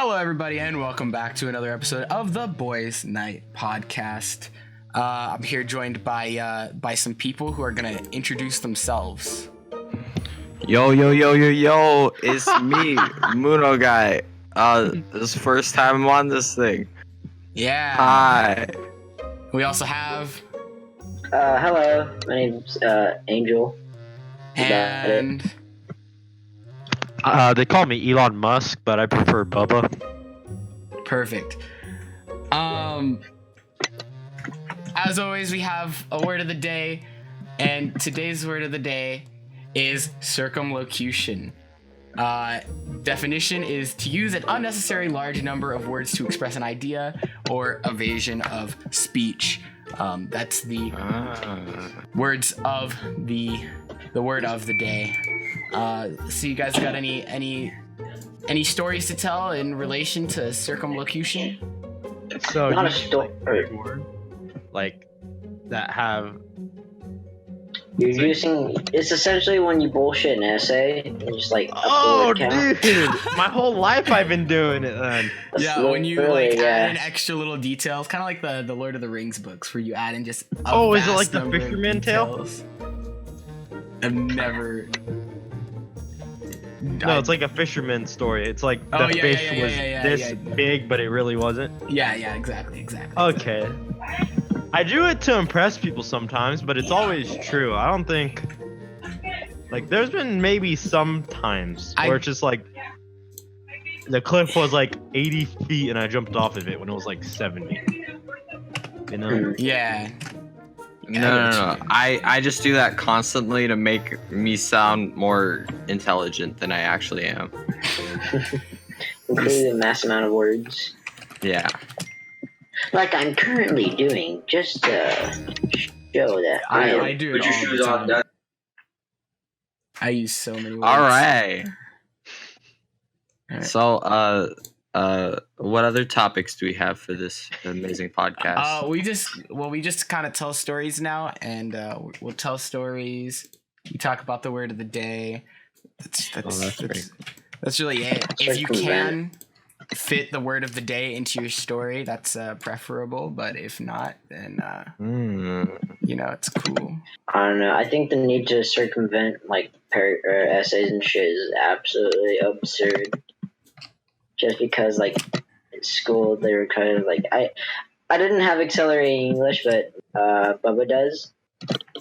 Hello, everybody, and welcome back to another episode of the Boys Night Podcast. I'm here joined by some people who are gonna introduce themselves. Yo, it's me, Moonoguy. This is the first time I'm on this thing. Yeah. Hi. We also have... Hello, my name's Angel. And... They call me Elon Musk, but I prefer Bubba. Perfect. As always, we have a word of the day, and today's word of the day is circumlocution. Definition is to use an unnecessary large number of words to express an idea or evasion of speech. That's the words of the word of the day. So you guys got any stories to tell in relation to circumlocution? So Not a story. Like that have. You're using. It's essentially when you bullshit an essay and just like a Oh, word count. dude! My whole life I've been doing it then. Yeah, That's when you literally, like add in yeah. extra little details, kind of like the Lord of the Rings books, where you add in just a Oh, is it vast like the number of Fisherman Tale? details. I've never. No, it's like a fisherman story. It's like the fish was this big, but it really wasn't. Yeah, exactly. Okay. I do it to impress people sometimes, but it's always true. I don't think. Like, there's been maybe some times where it's just like the cliff was like 80 feet and I jumped off of it when it was like 70. You know? Yeah. No. I just do that constantly to make me sound more intelligent than I actually am. Including a mass amount of words. Yeah. Like I'm currently doing, just to show that I do it all the time. I use so many words. All right. All right. So, what other topics do we have for this amazing podcast? We just kind of tell stories now, and we'll tell stories. We talk about the word of the day. That's really it. If you can fit the word of the day into your story, that's preferable. But if not, then it's cool. I don't know. I think the need to circumvent like essays and shit is absolutely absurd. Just because like in school they were kind of like I didn't have accelerating English, but Bubba does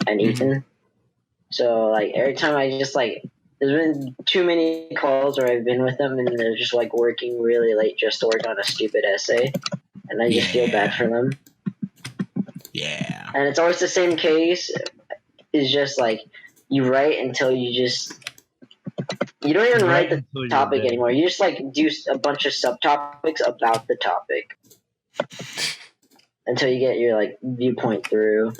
and Nathen. So like every time I just like there's been too many calls where I've been with them and they're just like working really late just to work on a stupid essay, and I just feel bad for them. Yeah. And it's always the same case. It's just like you write until you don't even write the topic anymore. You just like do a bunch of subtopics about the topic until you get your like viewpoint through.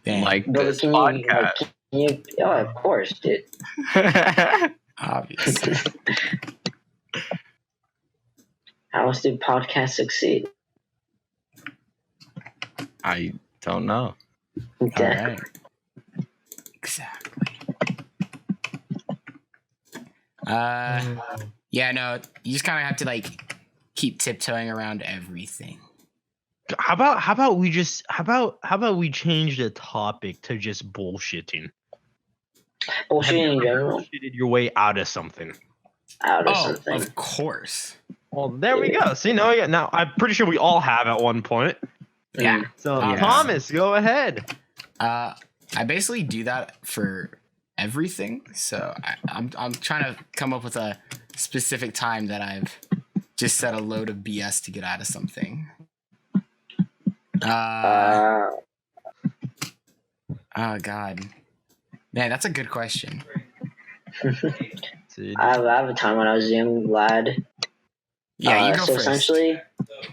Like But this podcast. Oh, of course, dude. Obviously. How else do podcasts succeed? I don't know. All right. Exactly. Yeah, no, you just kind of have to like keep tiptoeing around everything. How about we change the topic to just bullshitting? Bullshitting in general. Bullshitted your way out of something. Something. Of course. Well, there we go. See, now I'm pretty sure we all have at one point. Yeah. So Yeah. Thomas, go ahead. I basically do that for everything. So I'm trying to come up with a specific time that I've just said a load of BS to get out of something. Oh God, man, that's a good question. I have a time when I was a young lad. Yeah, you go so first. Essentially,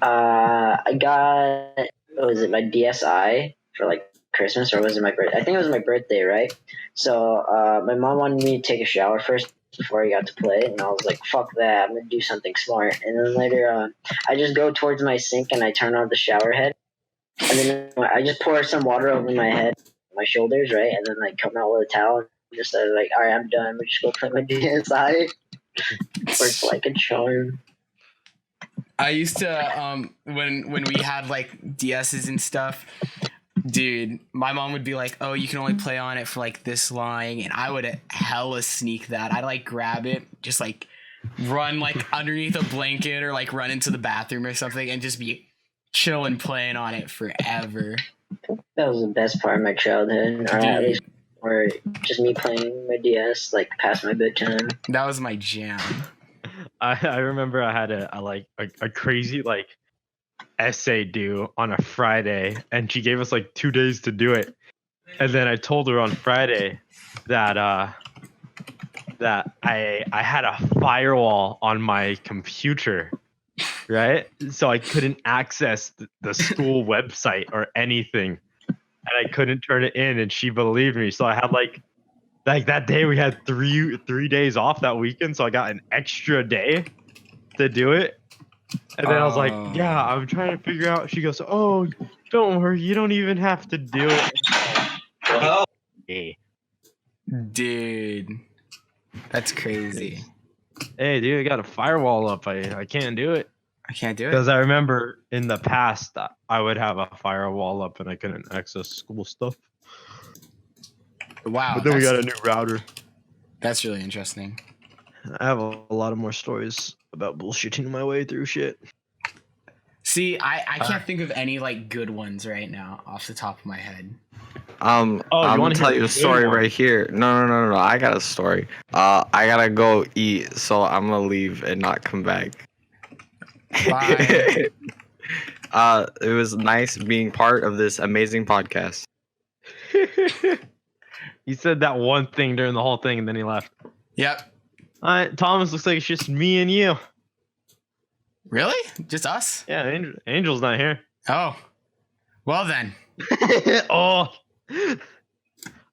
I got my DSi for like Christmas, or was it my birthday? I think it was my birthday, right? So my mom wanted me to take a shower first before I got to play, and I was like, "Fuck that! I'm gonna do something smart." And then later, I just go towards my sink and I turn on the shower head, and then I just pour some water over my head, my shoulders, right? And then like come out with a towel and just like, "All right, I'm done. We just go play my DSi." Worked like a charm. I used to when we had like DSs and stuff, dude, my mom would be like, "Oh, you can only play on it for like this long," and I would hella sneak that. I'd like grab it, just like run like underneath a blanket or like run into the bathroom or something, and just be chilling playing on it forever. That was the best part of my childhood, or at least, or just me playing my DS like past my bedtime. That was my jam. I remember I had a crazy like essay due on a Friday, and she gave us like 2 days to do it. And then I told her on Friday that I had a firewall on my computer, right? So I couldn't access the school website or anything, and I couldn't turn it in. And she believed me, so I had like that day we had three days off that weekend, so I got an extra day to do it. And then I was like, yeah, I'm trying to figure out. She goes, oh, don't worry, you don't even have to do it. Oh. Dude, that's crazy. Hey, dude, I got a firewall up. I can't do it. I can't do it because I remember in the past I would have a firewall up and I couldn't access school stuff. Wow. But then we got a new router. That's really interesting. I have a lot of more stories about bullshitting my way through shit. See, I can't think of any like good ones right now off the top of my head. I'm gonna tell you a story right here. No. I got a story. I gotta go eat, so I'm gonna leave and not come back. Bye. It was nice being part of this amazing podcast. He said that one thing during the whole thing, and then he left. Yep. Thomas, looks like it's just me and you. Really? Just us? Yeah, Angel's not here. Oh. Well then. Oh.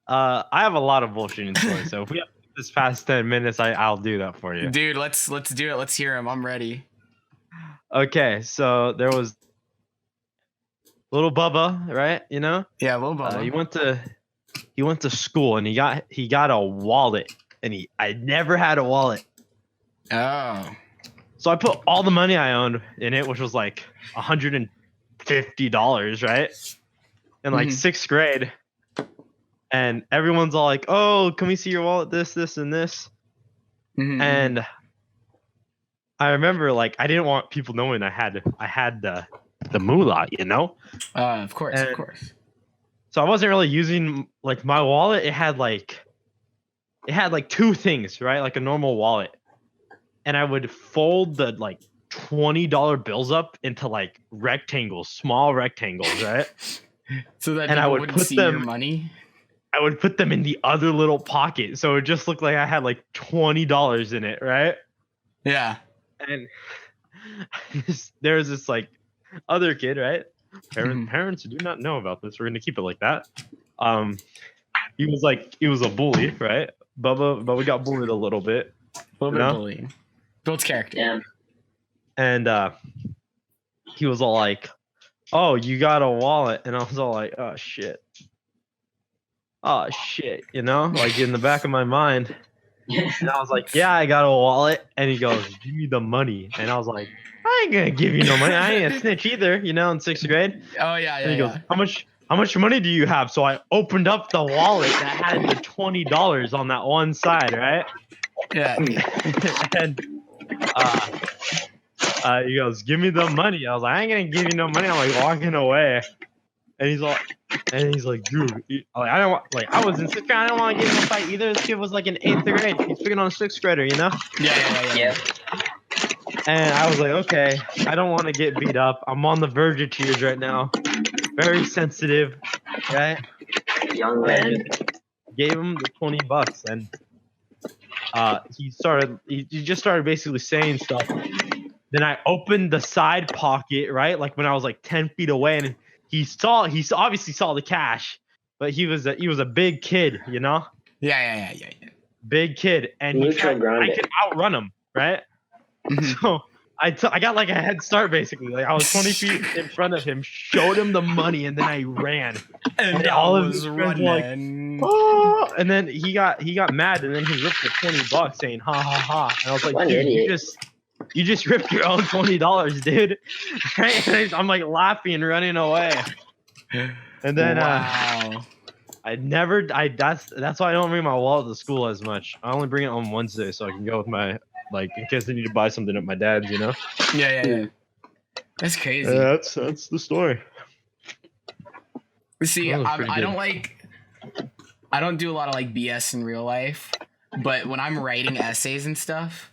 I have a lot of bullshitting stories, so if we have this past 10 minutes, I'll do that for you. Dude, let's do it. Let's hear him. I'm ready. Okay, so there was little Bubba, right? You know? Yeah, little Bubba. He went to school and he got a wallet, and I never had a wallet. Oh. So I put all the money I owned in it, which was like $150, right? In like sixth grade. And everyone's all like, "Oh, can we see your wallet? This, and this." Mm-hmm. And I remember, like, I didn't want people knowing I had the moolah, you know? Of course. So I wasn't really using like my wallet. It had like two things, right? Like a normal wallet. And I would fold the like $20 bills up into like rectangles, small rectangles, right? So that and I would wouldn't put see them, your money. I would put them in the other little pocket, so it just looked like I had like $20 in it, right? Yeah. And there was this like other kid, right? Parents do not know about this. We're gonna keep it like that. He was a bully, right? Bubba got bullied a little bit. A little bit of bullying. Builds character. Yeah. And he was all like, "Oh, you got a wallet," and I was all like, "Oh shit, you know, like in the back of my mind." And I was like, "Yeah, I got a wallet," and he goes, "Give me the money," and I was like, "I ain't gonna give you no money. I ain't a snitch either," you know, in sixth grade. Oh yeah. And he goes, How much money do you have?" So I opened up the wallet that had the $20 on that one side, right? Yeah. And he goes, "Give me the money." I was like, "I ain't gonna give you no money." I'm like walking away, and he's like, "Dude," I don't want, like, I was in sixth grade. I don't want to get in a fight either. This kid was like in eighth grade. He's picking on a sixth grader, you know? Yeah. And I was like, okay, I don't want to get beat up. I'm on the verge of tears right now. Very sensitive, right? Young man. Gave him the $20, and he just started basically saying stuff. Then I opened the side pocket, right? Like when I was like 10 feet away, and he obviously saw the cash, but he was a big kid, you know? Yeah. Big kid, and I could outrun him, right? So I got like a head start basically. Like I was 20 feet in front of him, showed him the money, and then I ran. And all of his friends were like, "Oh!" And then he got mad, and then he ripped the $20, saying, "Ha ha ha!" And I was like, "Dude, You just ripped your own $20, dude. Right? And I'm like laughing and running away. And then wow. That's why I don't bring my wallet to school as much. I only bring it on Wednesday so I can go with my, like, in case I need to buy something at my dad's, you know? Yeah. That's crazy. That's the story. See, I don't do a lot of like BS in real life, but when I'm writing essays and stuff,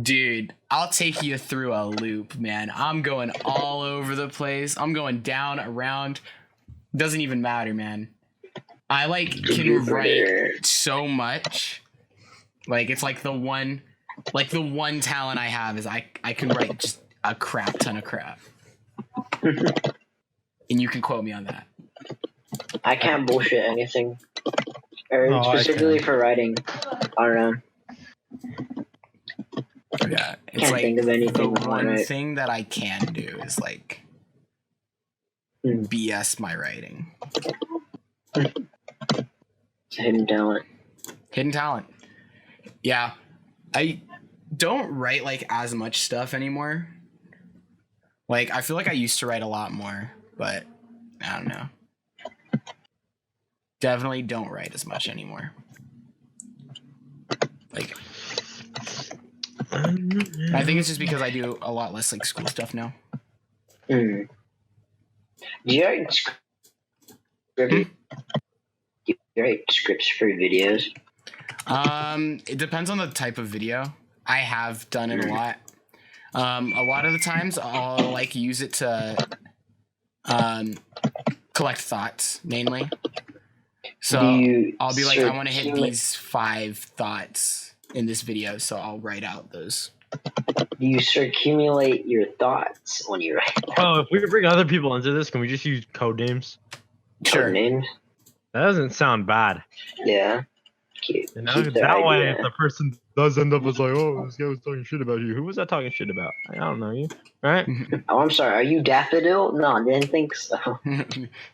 dude, I'll take you through a loop, man. I'm going all over the place. I'm going down, around. Doesn't even matter, man. I like can write so much. Like it's like the one talent I have is I can write just a crap ton of crap. And you can quote me on that. I can't bullshit anything. Or specifically for writing. I don't know. Yeah, it's Can't like think of anything. the one thing that I can do is like BS my writing. It's a hidden talent. Hidden talent. Yeah, I don't write like as much stuff anymore. Like I feel like I used to write a lot more, but I don't know. Definitely don't write as much anymore. Like, I think it's just because I do a lot less like school stuff now. Do you write scripts? Do you write scripts for videos? It depends on the type of video. I have done it a lot. A lot of the times I'll like use it to collect thoughts mainly. So I'll be like, I want to hit these 5 thoughts in this video, so I'll write out those. Do you circumulate your thoughts when you write? Oh, if we bring other people into this, can we just use code names? Sure. Code names? That doesn't sound bad. Yeah. Keep that way, if the person does end up as like, oh, this guy was talking shit about you. Who was that talking shit about? I don't know you, right? Oh, I'm sorry. Are you Daffodil? No, I didn't think so.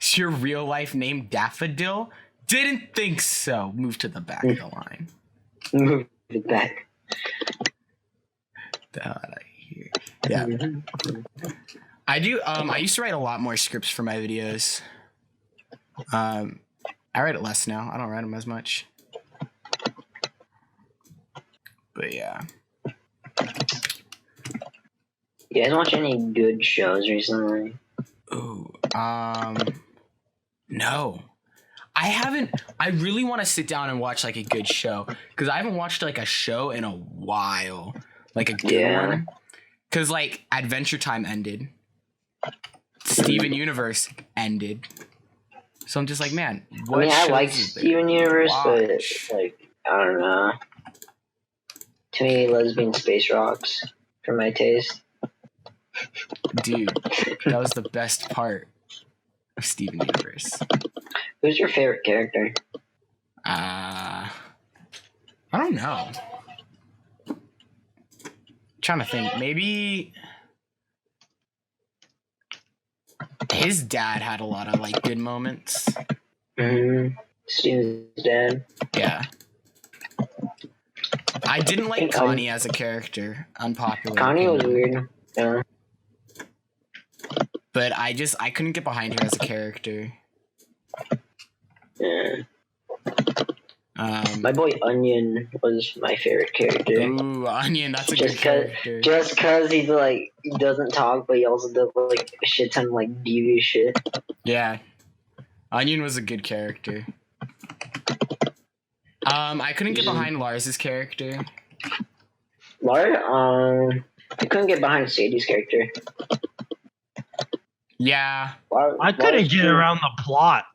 Is your real life name Daffodil? Didn't think so. Move to the back of the line. Move it back. Here. Yeah. I do. I used to write a lot more scripts for my videos. I write it less now. I don't write them as much. But yeah. You guys watch any good shows recently? Ooh. No. I haven't. I really want to sit down and watch like a good show because I haven't watched like a show in a while, like a good one. Because like Adventure Time ended, Steven Universe ended, so I'm just like, man. What I like Steven Universe, but like I don't know. Too many lesbian space rocks for my taste. Dude, that was the best part of Steven Universe. Who's your favorite character? I don't know. I'm trying to think. Maybe his dad had a lot of like good moments. Steven's dad. Yeah. I didn't like Connie as a character. Unpopular. Connie was weird. Yeah. But I couldn't get behind her as a character. Yeah. My boy Onion was my favorite character. Ooh, Onion, that's a good character. Just cause he's like he doesn't talk, but he also does like a shit ton of like devious shit. Yeah, Onion was a good character. I couldn't get behind Lars's character. Lars, I couldn't get behind Sadie's character. Yeah, I couldn't get around the plot.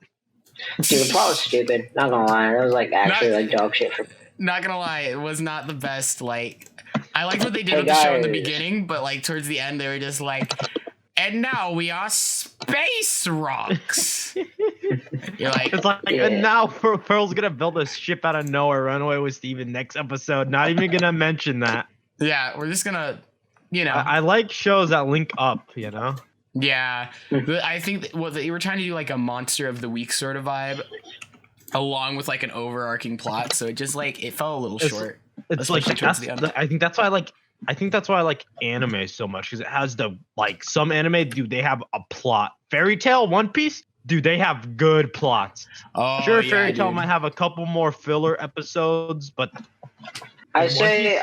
Dude, the plot was stupid. Not gonna lie, that was like actually like dog shit for. Not gonna lie, it was not the best. Like, I liked what they did with the show in the beginning, but like towards the end, they were just like, "And now we are space rocks." You're like, it's like, and now Pearl's gonna build a ship out of nowhere, run away with Steven next episode. Not even gonna mention that. Yeah, we're just gonna, you know. I like shows that link up, you know. Yeah, I think they were trying to do like a Monster of the Week sort of vibe, along with like an overarching plot. So it just like it fell a little short. It's like towards the end. I think that's why like I think that's why I like anime so much because it has the like some anime, dude. They have a plot. Fairy Tail, One Piece, dude. They have good plots. Oh, Sure, yeah, Fairy Tail dude. might have a couple more filler episodes, but I say,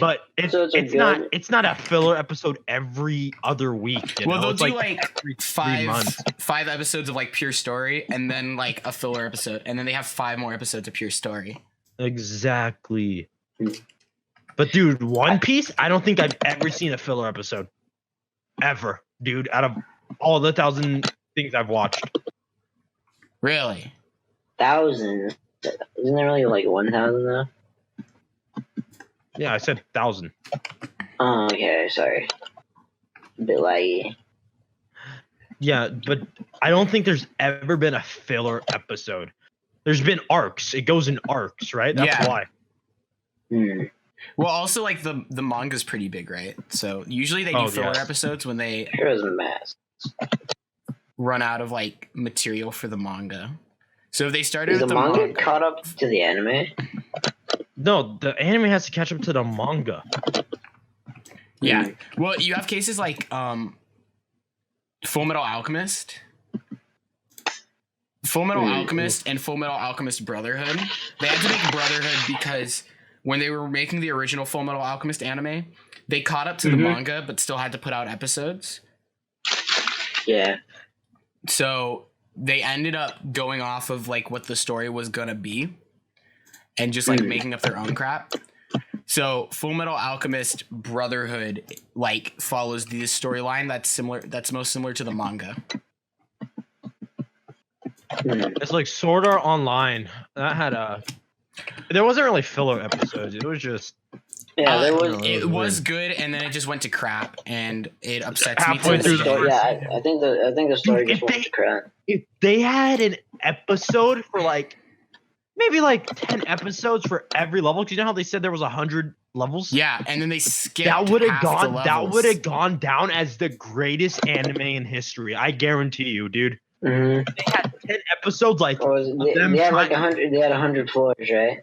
but episodes are it's not a filler episode every other week. You Well, know? they'll It's do like like every 3 months. five episodes of like pure story, and then like a filler episode, and then they have 5 more episodes of pure story. Exactly. But dude, One Piece, I don't think I've ever seen a filler episode. Ever, dude, out of all the 1,000 things I've watched. Really? thousands. Isn't there really like 1,000 though? Yeah, I said 1,000. Oh, okay, sorry. A bit laggy. Yeah, but I don't think there's ever been a filler episode. There's been arcs. It goes in arcs, right? That's Yeah. why. Well, also like the manga's pretty big, right? So usually they do filler episodes when they Heroes and Mask. run out of like material for the manga. So if they started Is with the the manga manga, caught up to the anime? No, the anime has to catch up to the manga. yeah. Well, you have cases like Full Metal Alchemist. Full Metal Alchemist and Full Metal Alchemist Brotherhood. They had to make Brotherhood because when they were making the original Full Metal Alchemist anime, they caught up to the manga but still had to put out episodes. Yeah. So they ended up going off of like what the story was gonna be and just like making up their own crap. So Full Metal Alchemist Brotherhood like follows the storyline that's most similar to the manga. It's like Sword Art Online. That had there wasn't really filler episodes. It was just Yeah, it was good, and then it just went to crap, and it upsets Halfway me. through To the this day. Yeah, I think the story just went to crap. if they had an episode for like maybe like 10 episodes for every level, because you know how they said there was 100 levels? Yeah, and then they skipped. That would have half the gone. That levels. would have gone down as the greatest anime in history. I guarantee you, dude. Mm-hmm. They had 10 episodes, like They had like 100. They had 100 floors, right?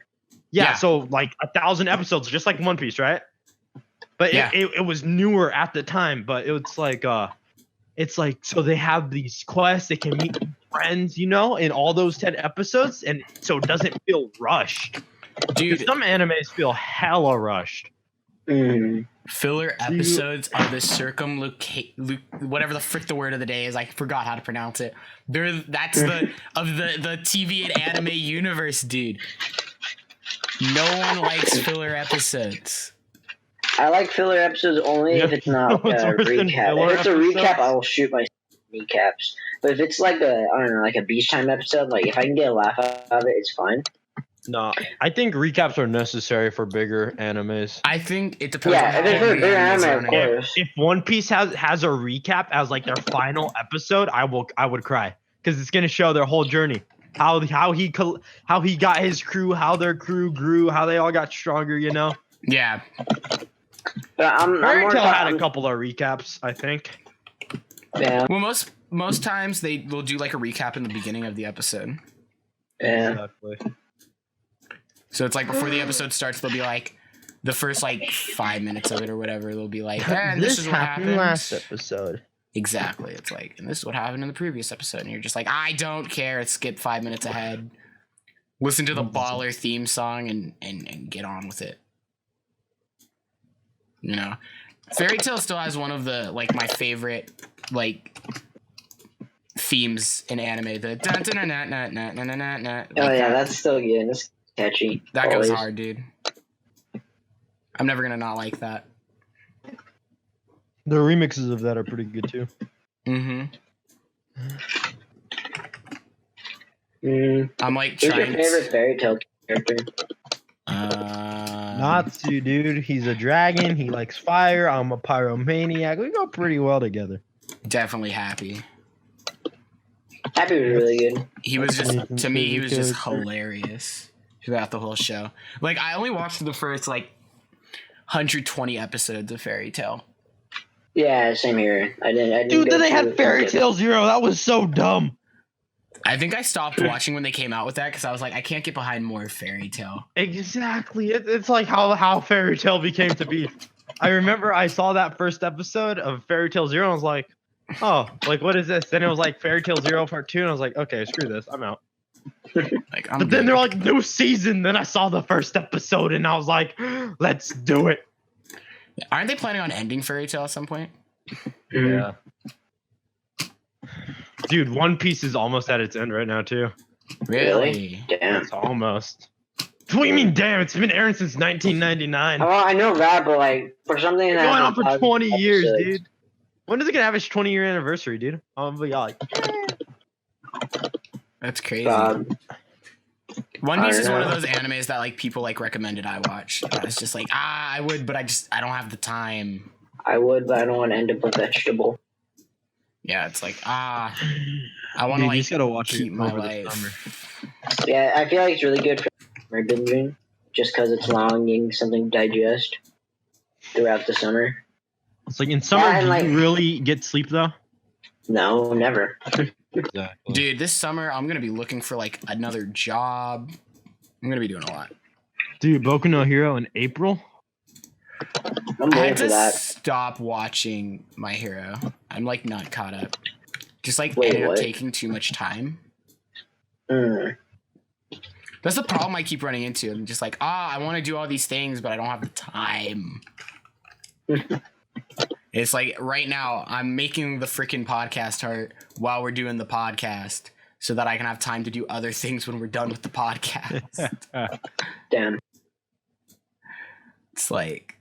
yeah, so like 1,000 episodes, just like One Piece, right? But Yeah. it was newer at the time, but it's like so they have these quests, they can meet friends, you know, in all those 10 episodes, and so it doesn't feel rushed. Dude, Some animes feel hella rushed. filler episodes are the whatever the frick the word of the day is. I forgot how to pronounce it. That's the of the TV and anime universe, dude. No one likes filler episodes. I like filler episodes only if it's not a What's worse than recap. filler If it's a recap, episodes? I will shoot my kneecaps. But if it's like a beach time episode, like if I can get a laugh out of it, it's fine. No, I think recaps are necessary for bigger animes. I think it depends. Yeah, on if it's how for the bigger anime's anime, of running. course. If One Piece has a recap as like their final episode, I would cry because it's gonna show their whole journey, how he got his crew, how their crew grew, how they all got stronger. You know, Yeah, But I'm Fairy more Tail had a talking- couple of recaps, I think. Yeah, well, most times they will do like a recap in the beginning of the episode. yeah. Exactly. So it's like before the episode starts, they'll be like the first like 5 minutes of it or whatever. They'll be like, and this is what happened last episode. Exactly. It's like, and this is what happened in the previous episode. And you're just like, I don't care. Skip 5 minutes ahead. Listen to the baller theme song and get on with it. You know, Fairy Tail still has one of the like my favorite like themes in anime. The dun dun dun dun dun dun dun dun dun. Oh yeah, that's still good. It's catchy. That goes Always. hard, dude. I'm never gonna not like that. The remixes of that are pretty good too. Mm-hmm. I'm like Who's your trying favorite Fairy Tail character? Natsu, dude, he's a dragon. He likes fire. I'm a pyromaniac. We go pretty well together. definitely Happy. Happy was really good. He was just, to me, he was just hilarious throughout the whole show. Like, I only watched the first, like, 120 episodes of Fairy Tail. Yeah, same here. I didn't. Dude, go then they through had it. Fairy Tail Zero. That was so dumb. I think I stopped watching when they came out with that because I was like, I can't get behind more Fairy Tail. Exactly. It's like how Fairy Tail became to be. I remember I saw that first episode of Fairy Tail Zero and I was like, oh, like what is this? Then it was like Fairy Tail Zero Part 2 and I was like, okay, screw this, I'm out. Like, But then they're like, new season. Then I saw the first episode and I was like, let's do it. Aren't they planning on ending Fairy Tail at some point? Yeah. Dude, One Piece is almost at its end right now too. Really? Damn. It's almost. What do you mean, damn? It's been airing since 1999. Well, I know that, but like for something It's that going on for 20 years, episodes. dude. When is it gonna have its 20-year anniversary, dude? I'm gonna be like, That's crazy. God. One Piece I is one of know. those animes that like people like recommended I watch. It's just like, I would, but I don't have the time. I would, but I don't want to end up a vegetable. Yeah, it's like, I want to dude, like you just gotta watch keep it my over the summer. life. Yeah, I feel like it's really good for summer binging, just because it's long and something to digest throughout the summer. It's like in summer, Yeah, and, do like- you really get sleep though? No, never. Exactly. Dude, this summer I'm gonna be looking for like another job. I'm gonna be doing a lot. Dude, Boku no Hero in April? I'm I waiting had for to that. stop watching My Hero. I'm like not caught up. Just like Wait, ended up what? taking too much time. Mm. That's the problem I keep running into. I'm just like, I want to do all these things, but I don't have the time. It's like right now I'm making the freaking podcast heart while we're doing the podcast so that I can have time to do other things when we're done with the podcast. Damn. It's like,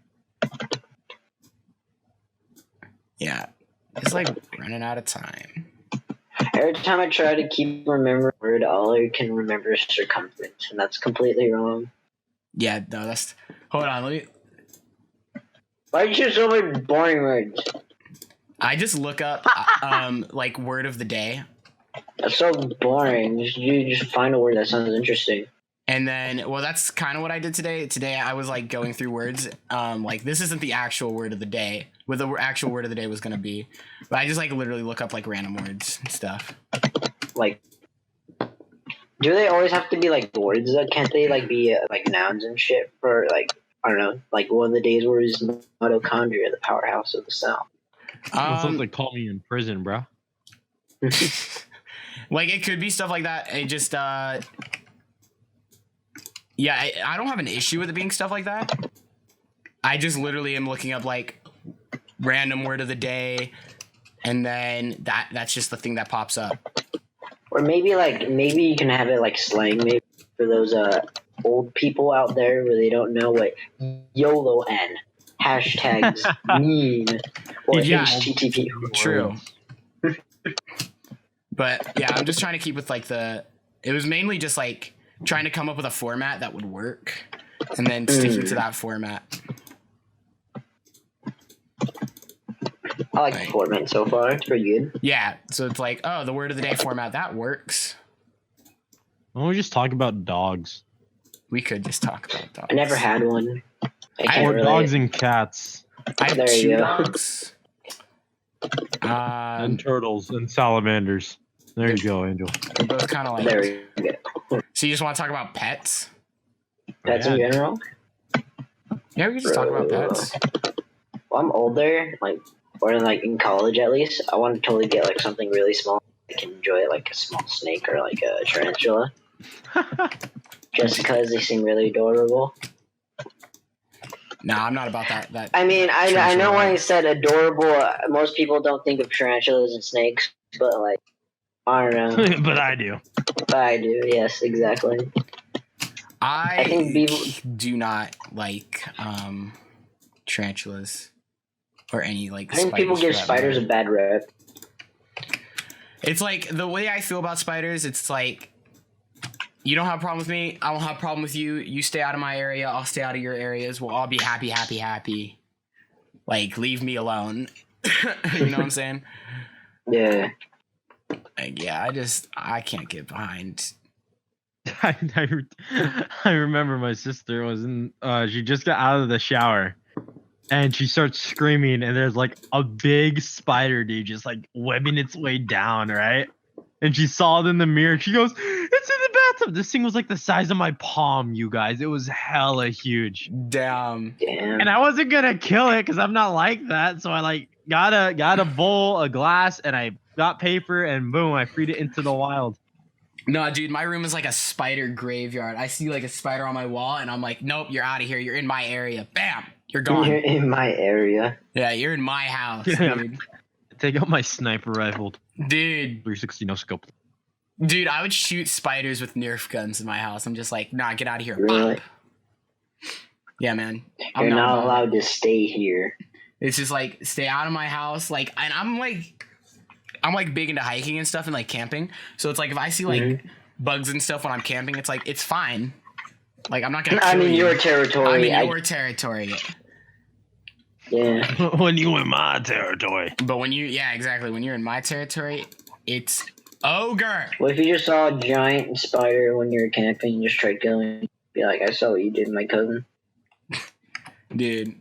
yeah, it's like running out of time. Every time I try to keep remembering a word, all I can remember is circumference, and that's completely wrong. Yeah, no, that's, hold on, let me, Why do you choose so many boring words? I just look up, like word of the day. That's so boring. You just find a word that sounds interesting. And then, well, that's kind of what I did today. Today, I was like going through words. Like this isn't the actual word of the day. What the actual word of the day was gonna be, but I just like literally look up like random words and stuff. Like, do they always have to be like words? Can't they like be like nouns and shit? For like, I don't know. Like one of the days was mitochondria, the powerhouse of the cell. That's what they call me in prison, bro. Like it could be stuff like that. It just, yeah, I don't have an issue with it being stuff like that. I just literally am looking up like random word of the day, and then that's just the thing that pops up. Or maybe you can have it like slang, maybe for those old people out there where they don't know what YOLO N hashtags mean or Yeah. HTTP. True. But yeah, I'm just trying to keep with like it was mainly just like trying to come up with a format that would work and then sticking to that format. I like the format so far. It's pretty good. Yeah, so it's like, the word of the day format, that works. Why don't we just talk about dogs? We could just talk about dogs. I never had one. I can't Or relate. dogs and cats. I have There you 2 go. dogs. And turtles and salamanders. There you go, Angel. They're both kind of like. There you go. So you just want to talk about pets? Pets in general. Yeah, we can just talk about pets. Well, I'm older, or like in college at least. I want to totally get like something really small. I can enjoy it, like a small snake or like a tarantula, just because they seem really adorable. No, I'm not about that. I mean, I know Tarantula. when I said adorable, most people don't think of tarantulas and snakes, but like, I don't know. But I do. But I do, yes, exactly. I think people- do not like tarantulas or any like. I think people give spiders a bad rep. It's like the way I feel about spiders. It's like you don't have a problem with me. I won't have a problem with you. You stay out of my area. I'll stay out of your areas. We'll all be happy, happy, happy. Like leave me alone. You know what I'm saying? Yeah. Like, yeah, I can't get behind. I remember my sister was in. She just got out of the shower, and she starts screaming, and there's like a big spider, dude, just like webbing its way down, right? And she saw it in the mirror. She goes, "It's in the bathtub." This thing was like the size of my palm, you guys. It was hella huge. Damn. And I wasn't gonna kill it because I'm not like that. So I like got a bowl, a glass, and I got paper, and boom, I freed it into the wild. No, dude, my room is like a spider graveyard. I see like a spider on my wall, and I'm like, nope, you're out of here. You're in my area. Bam, you're gone. You're in my area. Yeah, you're in my house, dude. Take out my sniper rifle. Dude. 360 no scope. Dude, I would shoot spiders with Nerf guns in my house. I'm just like, nah, get out of here. Really? Yeah, man. You're not allowed to stay here. It's just like, stay out of my house. Like, and I'm like big into hiking and stuff and like camping. So it's like if I see like bugs and stuff when I'm camping, it's like it's fine. Like I'm not gonna kill you. Your territory. I'm in your territory. Yeah. When you in my territory. But when exactly. When you're in my territory, it's ogre. What if you just saw a giant spider when you were camping and just tried killing? Be like, I saw what you did, my cousin. Dude.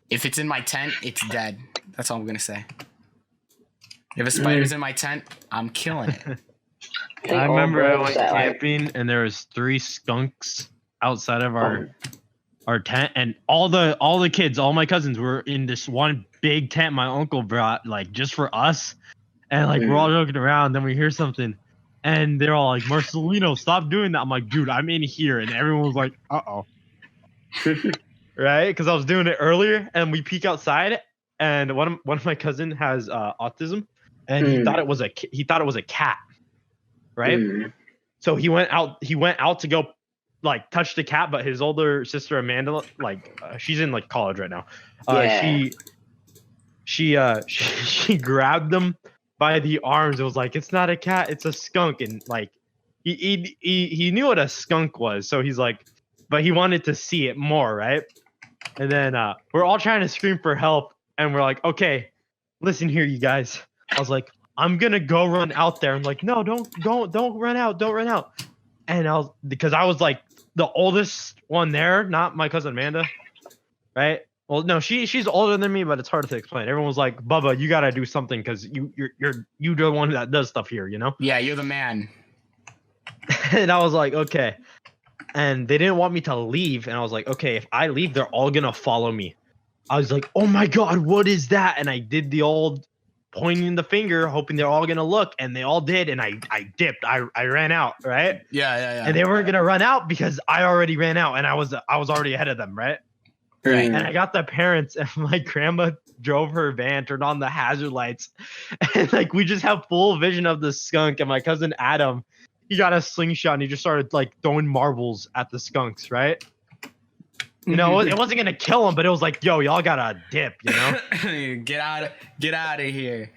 If it's in my tent, it's dead. That's all I'm gonna say. If a spider's in my tent, I'm killing it. I remember I went camping and there was 3 skunks outside of our tent, and all the kids, all my cousins were in this one big tent my uncle brought like just for us, and like we're all joking around. Then we hear something, and they're all like, "Marcelino, stop doing that." I'm like, "Dude, I'm in here," and everyone was like, "Uh-oh." Right? Because I was doing it earlier, and we peek outside, and one of my cousin has autism. And he thought it was a cat, right? So he went out to go like touch the cat, but his older sister Amanda, like she's in like college right now. She grabbed him by the arms. It was like, it's not a cat, it's a skunk. And like he knew what a skunk was, so he's like, but he wanted to see it more, right? And then we're all trying to scream for help, and we're like, okay, listen here, you guys. I was like, I'm gonna go run out there. I'm like, no, don't run out. And because I was like the oldest one there, not my cousin Amanda, right? Well, no, she's older than me, but it's hard to explain. Everyone was like, Bubba, you gotta do something because you're the one that does stuff here, you know? Yeah, you're the man. And I was like, okay. And they didn't want me to leave, and I was like, okay, if I leave, they're all gonna follow me. I was like, oh my god, what is that? And I did the old pointing the finger, hoping they're all gonna look, and they all did, and I dipped. I ran out, right? Yeah. And they weren't gonna run out because I already ran out, and I was already ahead of them, right? Right. And I got the parents, and my grandma drove her van, turned on the hazard lights, and like we just have full vision of the skunk. And my cousin Adam, he got a slingshot and he just started like throwing marbles at the skunks, right? You know, it wasn't gonna kill him, but it was like, yo, y'all gotta dip, you know? Get out of here.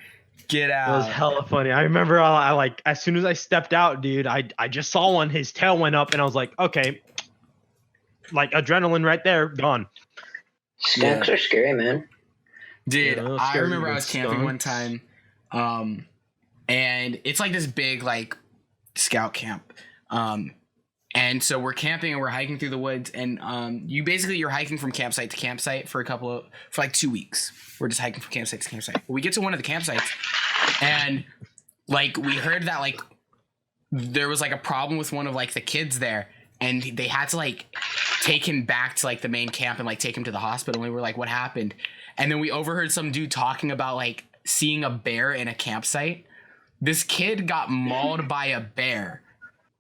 Get out. It was hella funny. I remember I like as soon as I stepped out, dude, I just saw one, his tail went up, and I was like, okay. Like adrenaline right there, gone. Skunks are scary, man. Dude, Yeah, I remember I was camping one time, and it's like this big like scout camp. And so we're camping and we're hiking through the woods, and you're hiking from campsite to campsite for like 2 weeks. We're just hiking from campsite to campsite. We get to one of the campsites, and like we heard that like there was like a problem with one of like the kids there, and they had to like take him back to like the main camp and like take him to the hospital. And we were like, what happened? And then we overheard some dude talking about like seeing a bear in a campsite. This kid got mauled by a bear.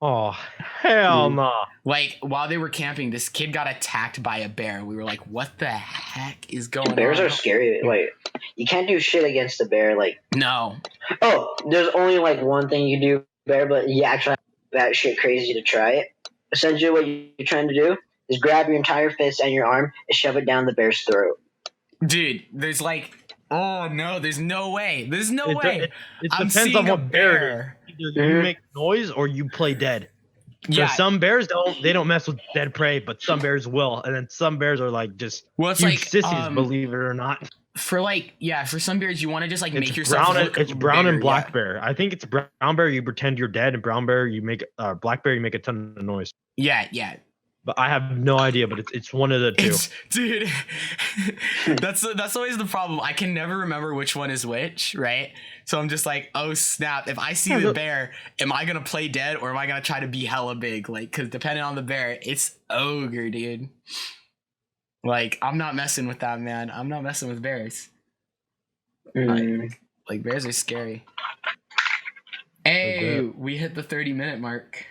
Oh, hell no. Like, while they were camping, this kid got attacked by a bear. We were like, what the heck is going on? Bears are scary. Like, you can't do shit against a bear. Like, no. Oh, there's only like one thing you do, bear, but you actually have that shit crazy to try it. Essentially, what you're trying to do is grab your entire fist and your arm and shove it down the bear's throat. Dude, there's like, oh no, there's no way. There's no way. It depends on what bear. Either you make noise or you play dead. Yeah. Some bears don't mess with dead prey, but some bears will, and then some bears are like just it's huge like sissies, believe it or not. For some bears you want to just like it's make yourself look it's brown bigger, and black bear. I think it's brown bear you pretend you're dead, and brown bear you make black bear you make a ton of noise. Yeah. but I have no idea. But it's one of the two. Dude, that's always the problem. I can never remember which one is which, right? So I'm just like, oh snap! If I see the bear, am I gonna play dead or am I gonna try to be hella big? Like, because depending on the bear, it's ogre, dude. Like, I'm not messing with that, man. I'm not messing with bears. Like bears are scary. Hey, we hit the 30-minute mark.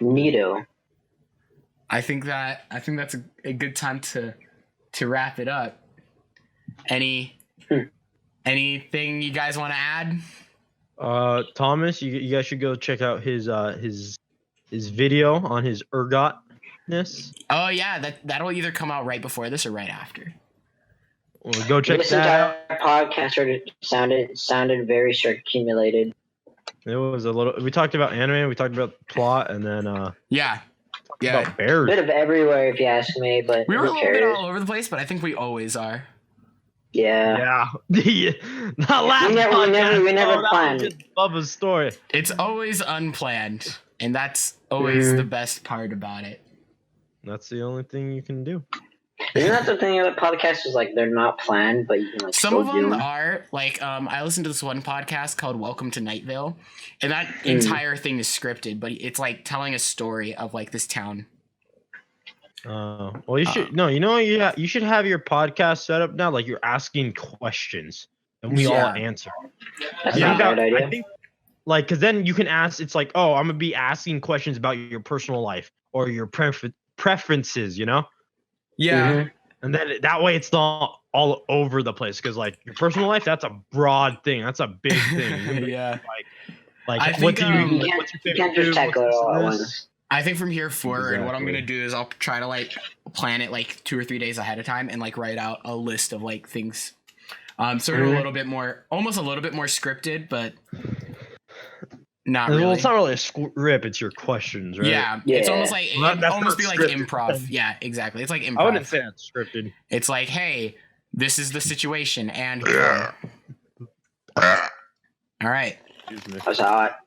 Neato. I think that's a good time to wrap it up. Anything you guys want to add? Thomas, you guys should go check out his video on his ergotness. Oh yeah, that'll either come out right before this or right after. Well, go check that out. Podcast sounded very circulated. It was a little. We talked about anime. We talked about plot, and then yeah, about bears. A bit of everywhere, if you ask me. But we were a little bit all over the place, but I think we always are. Yeah. Not last we never planned. Bubba's story. It's always unplanned, and that's always the best part about it. That's the only thing you can do. Isn't that the thing about podcasts? Is like they're not planned, but you can like some of them are. Like I listened to this one podcast called Welcome to Night Vale, and that entire thing is scripted, but it's like telling a story of like this town. Well, you should you should have your podcast set up now, like you're asking questions and we all answer. That's not a bad idea. I think, like, because then you can ask. It's like, oh, I'm gonna be asking questions about your personal life or your preferences, you know. Yeah. And then that way it's not all over the place, because like your personal life, that's a broad thing. That's a big thing. Yeah. Like I think, what's your you can't just tackle it all at once. I think from here forward, what I'm going to do is I'll try to like plan it like 2 or 3 days ahead of time and like write out a list of like things. Sort of almost a little bit more scripted, but not really. Well, it's not really a script, it's your questions, right? Yeah. It's almost like, almost be like improv. Yeah, exactly. It's like improv. I wouldn't say that's scripted. It's like, hey, this is the situation and all right. That's hot.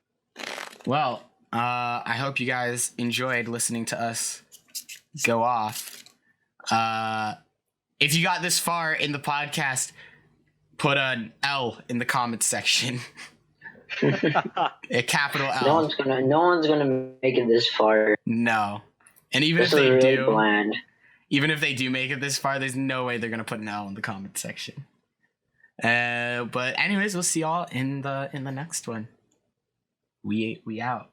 Well, I hope you guys enjoyed listening to us go off. If you got this far in the podcast, put an L in the comments section. A capital L. No one's gonna make it this far. No. And even if they do, bland. Even if they do make it this far, there's no way they're gonna put an L in the comment section. But anyways, we'll see y'all in the next one. We out.